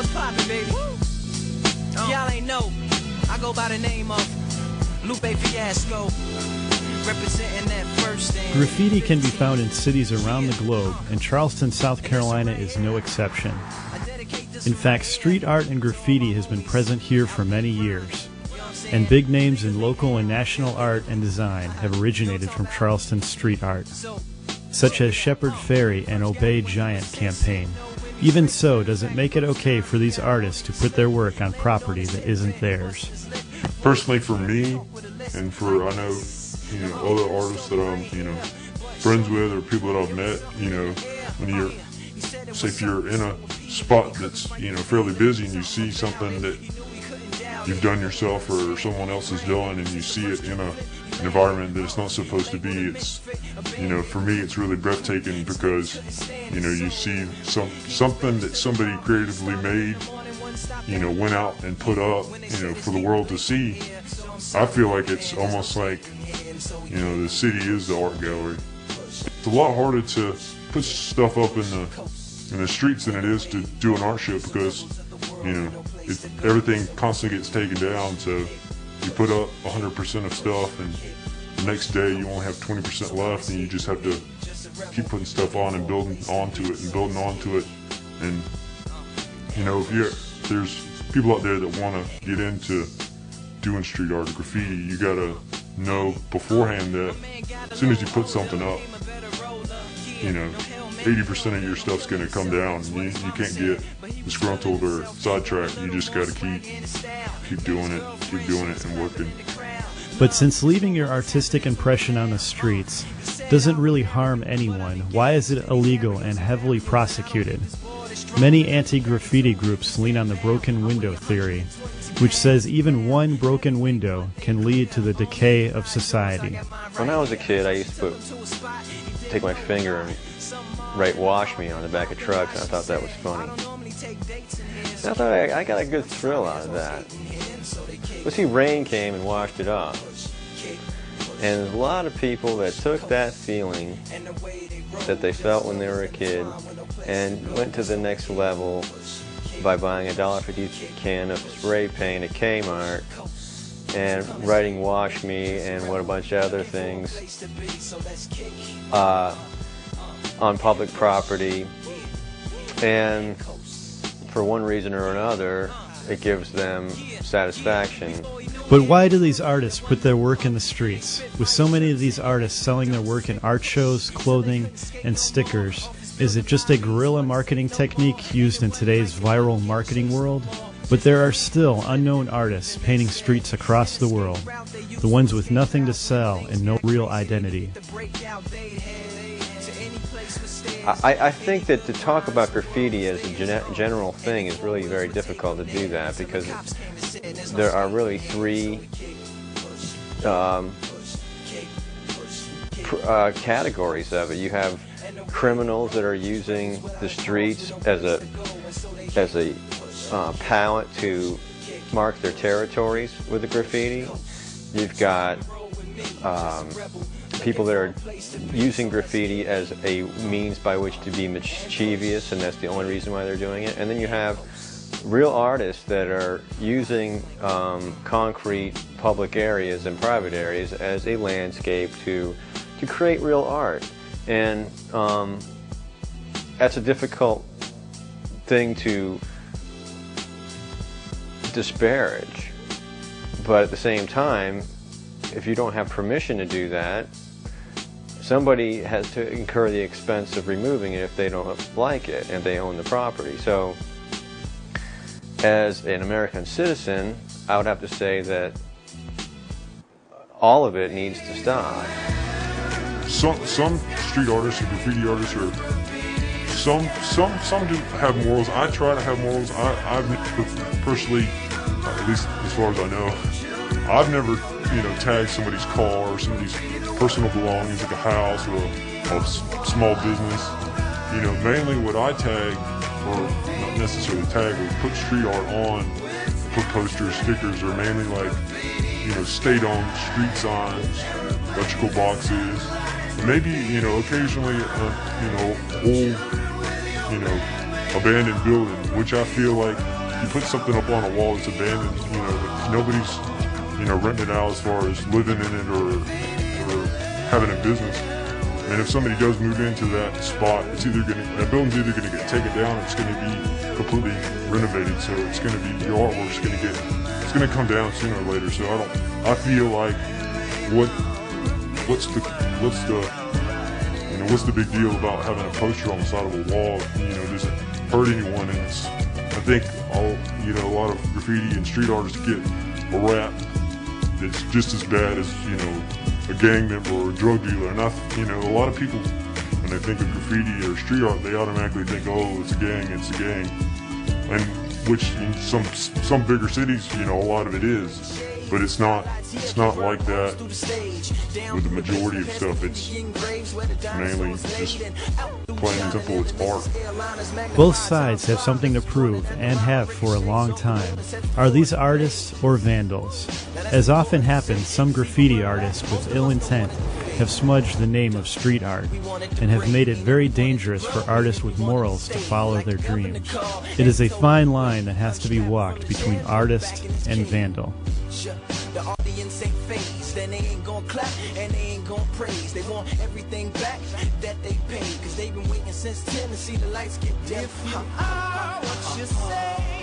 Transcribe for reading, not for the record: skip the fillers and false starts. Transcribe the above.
what's poppin', baby? Y'all ain't know, I go by the name of Lupe Fiasco, representing that first thing. Graffiti can be found in cities around the globe, and Charleston, South Carolina is no exception. In fact, street art and graffiti has been present here for many years, and big names in local and national art and design have originated from Charleston street art, such as Shepard Fairey and Obey Giant campaign. Even so, does it make it okay for these artists to put their work on property that isn't theirs? Personally, for me, and for, I know, other artists that I'm, friends with, or people that I've met, when you're, say if you're in a spot that's, fairly busy and you see something that you've done yourself or someone else has done, and you see it in an environment that it's not supposed to be, it's, for me, it's really breathtaking, because, you see something that somebody creatively made, went out and put up, for the world to see. I feel like it's almost like, the city is the art gallery. It's a lot harder to put stuff up in the streets than it is to do an art show, because, everything constantly gets taken down. So you put up 100% of stuff, and the next day you only have 20% left, and you just have to keep putting stuff on and building onto it and building onto it. And if there's people out there that want to get into doing street art or graffiti, you gotta know beforehand that as soon as you put something up, 80% of your stuff's gonna come down. You can't get disgruntled or sidetracked. You just gotta keep doing it and working. But since leaving your artistic impression on the streets doesn't really harm anyone, why is it illegal and heavily prosecuted? Many anti-graffiti groups lean on the broken window theory, which says even one broken window can lead to the decay of society. When I was a kid, I used to take my finger and write "wash me" on the back of trucks, and I thought that was funny. And I thought I got a good thrill out of that. But see, rain came and washed it off. And there's a lot of people that took that feeling that they felt when they were a kid and went to the next level by buying a $1.50 can of spray paint at Kmart and writing "wash me" and what a bunch of other things on public property, and for one reason or another it gives them satisfaction. But why do these artists put their work in the streets? With so many of these artists selling their work in art shows, clothing, and stickers, is it just a guerrilla marketing technique used in today's viral marketing world? But there are still unknown artists painting streets across the world, the ones with nothing to sell and no real identity. I think that to talk about graffiti as a general thing is really very difficult to do that, because there are really three categories of it. You have criminals that are using the streets as a palette to mark their territories with the graffiti. You've got people that are using graffiti as a means by which to be mischievous, and that's the only reason why they're doing it. And then you have real artists that are using concrete public areas and private areas as a landscape to create real art. And that's a difficult thing to disparage. But at the same time, if you don't have permission to do that, somebody has to incur the expense of removing it if they don't like it and they own the property. So as an American citizen, I would have to say that all of it needs to stop. Some street artists and graffiti artists are, some do have morals. I try to have morals. I've personally, at least as far as I know, I've never, tagged somebody's car or somebody's personal belongings, like a house or a small business. Mainly what I tag, or not necessarily tag, but put street art on, put posters, stickers, are mainly like, state-owned street signs, electrical boxes, maybe, occasionally, old, abandoned building, which I feel like you put something up on a wall that's abandoned, nobody's, renting it out as far as living in it or having a business. And if somebody does move into that spot, that building's either gonna get taken down or it's gonna be completely renovated. So it's gonna be, your artwork's it's gonna come down sooner or later. So I feel like what's the big deal about having a poster on the side of a wall? Does it hurt anyone? And I think a lot of graffiti and street artists get a rap that's just as bad as, a gang member or a drug dealer. And a lot of people, when they think of graffiti or street art, they automatically think, oh, it's a gang. And which in some bigger cities, a lot of it is. But it's not like that with the majority of stuff. It's mainly just plain and simple, it's art. Both sides have something to prove, and have for a long time. Are these artists or vandals? As often happens, some graffiti artists with ill intent have smudged the name of street art and have made it very dangerous for artists with morals to follow their dreams. It is a fine line that has to be walked between artist and vandal. The audience ain't phased, and they ain't gon' clap, and they ain't gon' praise. They want everything back that they paid, cause they've been waiting since 10 to see the lights get dim. What you say?